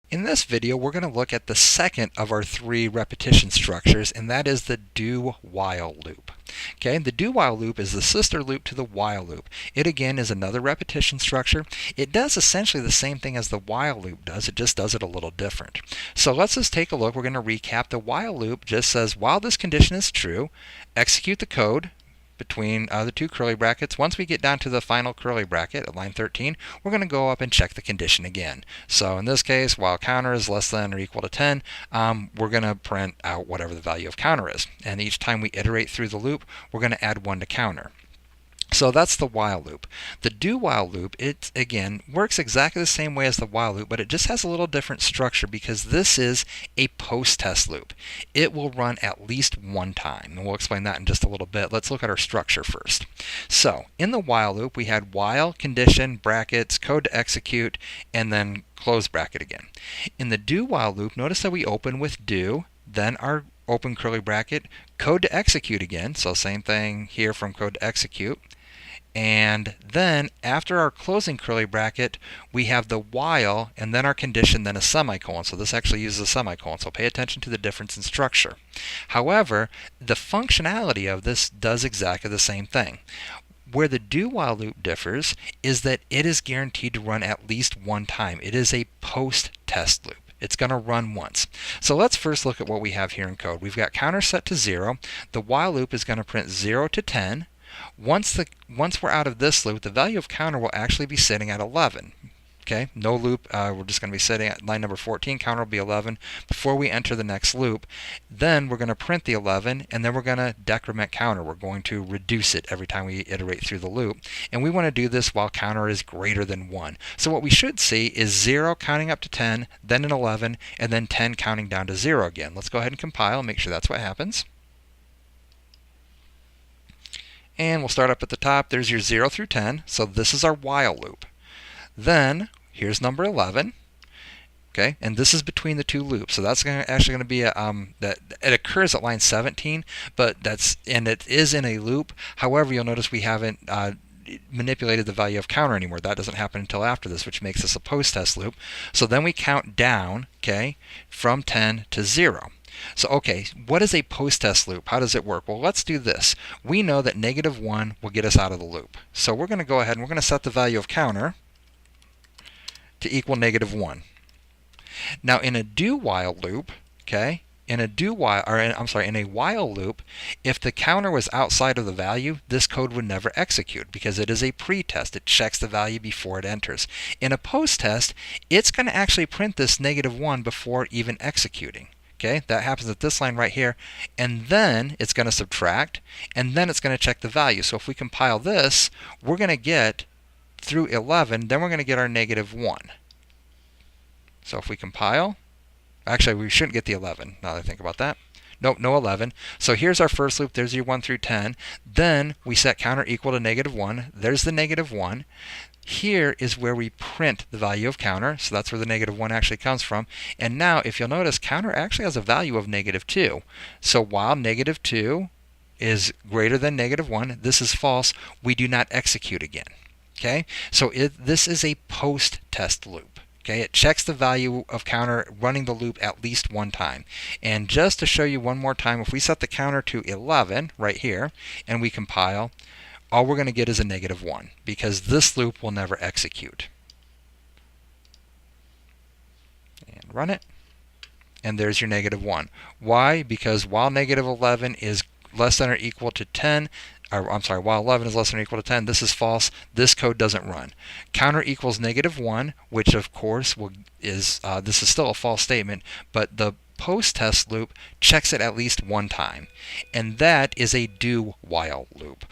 In this video, we're going to look at the second of our three repetition structures, and that is the do-while loop. Okay, the do-while loop is the sister loop to the while loop. It again is another repetition structure. It does essentially the same thing as the while loop does, it just does it a little different. So let's just take a look. We're going to recap. The while loop just says while this condition is true, execute the code between the two curly brackets. Once we get down to the final curly bracket at line 13, we're going to go up and check the condition again. So in this case, while counter is less than or equal to 10, we're going to print out whatever the value of counter is. And each time we iterate through the loop, we're going to add 1 to counter. So that's the while loop. The do-while loop, it again works exactly the same way as the while loop, but it just has a little different structure because this is a post-test loop. It will run at least one time, and we'll explain that in just a little bit. Let's look at our structure first. So in the while loop, we had while, condition, brackets, code to execute, and then close bracket again. In the do-while loop, notice that we open with do, then our open curly bracket, code to execute again, so same thing here from code to execute. And then after our closing curly bracket, we have the while, and then our condition, then a semicolon. So this actually uses a semicolon, so pay attention to the difference in structure. However, the functionality of this does exactly the same thing. Where the do-while loop differs is that it is guaranteed to run at least one time. It is a post-test loop. It's going to run once. So let's first look at what we have here in code. We've got counter set to 0. The while loop is going to print 0 to 10. Once we're out of this loop, the value of counter will actually be sitting at 11. Okay, no loop. We're just going to be sitting at line number 14. Counter will be 11 before we enter the next loop. Then we're going to print the 11, and then we're going to decrement counter. We're going to reduce it every time we iterate through the loop. And we want to do this while counter is greater than 1. So what we should see is 0 counting up to 10, then an 11, and then 10 counting down to 0 again. Let's go ahead and compile and make sure that's what happens. And we'll start up at the top. There's your 0 through 10. So this is our while loop. Then here's number 11. Okay, and this is between the two loops. So that's actually going to be that it occurs at line 17, but it is in a loop. However, you'll notice we haven't manipulated the value of counter anymore. That doesn't happen until after this, which makes this a post-test loop. So then we count down, okay, from 10 to 0. So, okay, what is a post-test loop? How does it work? Well, let's do this. We know that -1 will get us out of the loop. So we're going to go ahead and we're going to set the value of counter to equal -1. Now, in a do-while loop, okay, in a while loop, if the counter was outside of the value, this code would never execute because it is a pre-test. It checks the value before it enters. In a post-test, it's going to actually print this -1 before even executing. Okay, that happens at this line right here, and then it's going to subtract, and then it's going to check the value. So if we compile this, we're going to get through 11, then we're going to get our -1. So if we compile, actually we shouldn't get the 11 now that I think about that. Nope, no 11. So here's our first loop. There's your 1 through 10. Then we set counter equal to -1. There's the -1. Here is where we print the value of counter, so that's where the -1 actually comes from. And now, if you'll notice, counter actually has a value of -2. So while -2 is greater than -1, this is false, we do not execute again. Okay, so this is a post-test loop. Okay, it checks the value of counter running the loop at least one time. And just to show you one more time, if we set the counter to 11 right here, and we compile, all we're going to get is a -1 because this loop will never execute. And run it. And there's your -1. Why? Because while -11 is less than or equal to 10, while 11 is less than or equal to 10, this is false. This code doesn't run. Counter equals -1, which of course this is still a false statement, but the post-test loop checks it at least one time. And that is a do-while loop.